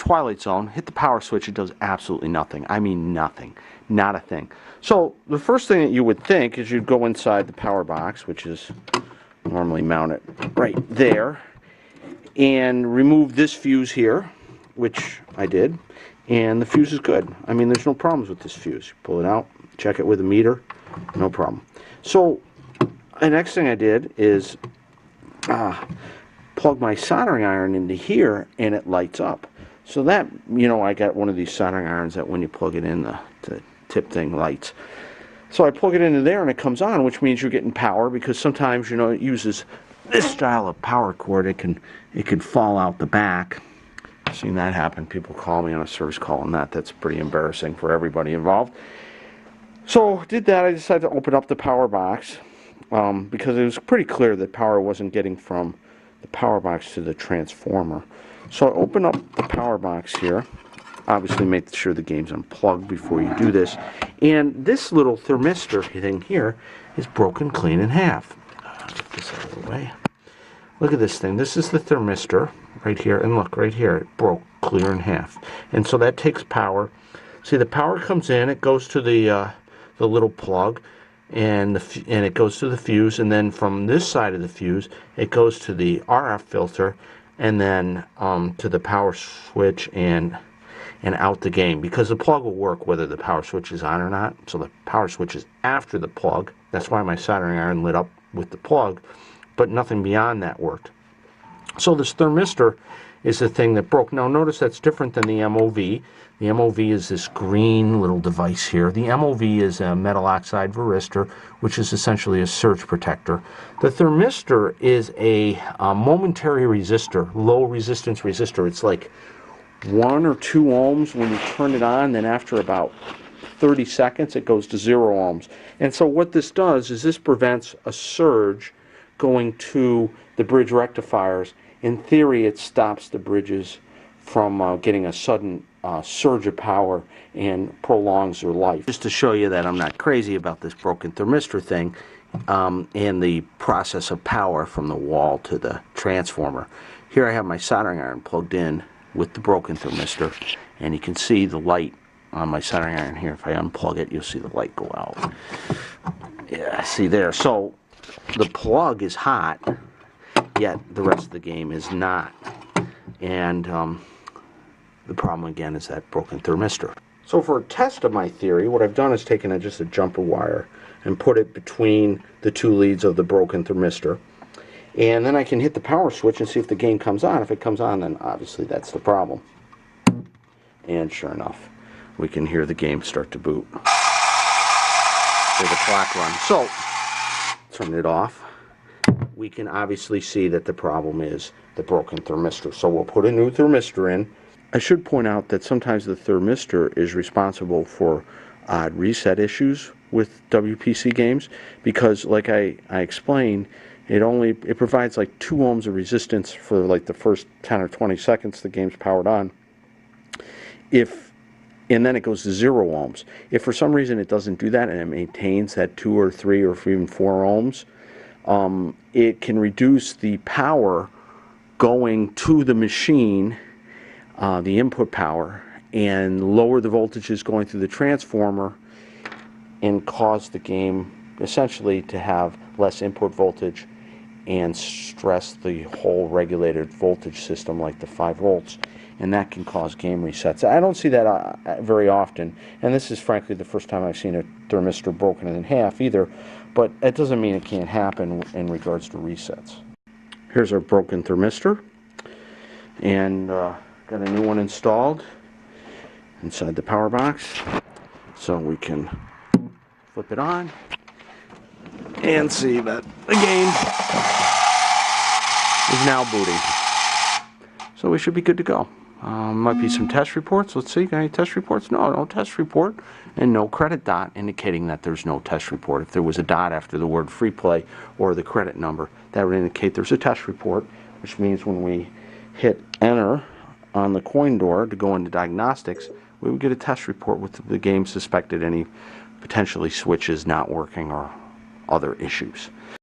Twilight Zone, hit the power switch, it does absolutely nothing. I mean nothing. Not a thing. So the first thing that you would think is you'd go inside the power box, which is normally mounted right there, and remove this fuse here, which I did, and the fuse is good. I mean, there's no problems with this fuse. You pull it out, check it with a meter, no problem. So the next thing I did is plug my soldering iron into here, and it lights up. So that, you know, I got one of these soldering irons that when you plug it in, the tip thing lights. So I plug it into there and it comes on, which means you're getting power, because sometimes, you know, it uses this style of power cord. It can fall out the back. I've seen that happen. People call me on a service call on that. That's pretty embarrassing for everybody involved. So did that. I decided to open up the power box because it was pretty clear that power wasn't getting from the power box to the transformer. So I open up the power box here. Obviously make sure the game's unplugged before you do this. And this little thermistor thing here is broken clean in half. Get this out of the way. Look at this thing. This is the thermistor right here. And look, right here, it broke clear in half. And so that takes power. See, the power comes in, it goes to the little plug, and it goes to the fuse, and then from this side of the fuse, it goes to the RF filter, and then to the power switch and out the game, because the plug will work whether the power switch is on or not. So the power switch is after the plug. That's why my soldering iron lit up with the plug, but nothing beyond that worked. So this thermistor is the thing that broke. Now notice that's different than the MOV. The MOV is this green little device here. The MOV is a metal oxide varistor, which is essentially a surge protector. The thermistor is a momentary resistor, low resistance resistor. It's like 1 or 2 ohms when you turn it on, then after about 30 seconds it goes to 0 ohms. And so what this does is this prevents a surge going to the bridge rectifiers. In theory, it stops the bridges from getting a sudden surge of power and prolongs their life. Just to show you that I'm not crazy about this broken thermistor thing and the process of power from the wall to the transformer. Here I have my soldering iron plugged in with the broken thermistor, and you can see the light on my soldering iron here. If I unplug it, you'll see the light go out. Yeah, see there. So the plug is hot, yet the rest of the game is not. And the problem again is that broken thermistor. So for a test of my theory, what I've done is taken just a jumper wire and put it between the 2 leads of the broken thermistor. And then I can hit the power switch and see if the game comes on. If it comes on, then obviously that's the problem. And sure enough, we can hear the game start to boot. Hear the clock run. So, turn it off. We can obviously see that the problem is the broken thermistor. So we'll put a new thermistor in. I should point out that sometimes the thermistor is responsible for odd reset issues with WPC games, because like I explained, it provides like 2 ohms of resistance for like the first 10 or 20 seconds the game's powered on. And then it goes to 0 ohms. If for some reason it doesn't do that and it maintains that 2 or 3 or even 4 ohms, it can reduce the power going to the machine, the input power, and lower the voltages going through the transformer and cause the game essentially to have less input voltage and stress the whole regulated voltage system like the 5 volts, and that can cause game resets. I don't see that very often, and this is frankly the first time I've seen a thermistor broken in half either, but that doesn't mean it can't happen in regards to resets. Here's our broken thermistor, and got a new one installed inside the power box, so we can flip it on and see that the game is now booting. So we should be good to go. Might be some test reports. Let's see, got any test reports? No test report, and no credit dot indicating that there's no test report. If there was a dot after the word free play or the credit number, that would indicate there's a test report, which means when we hit enter on the coin door to go into diagnostics, we would get a test report with the game suspected any potentially switches not working or other issues.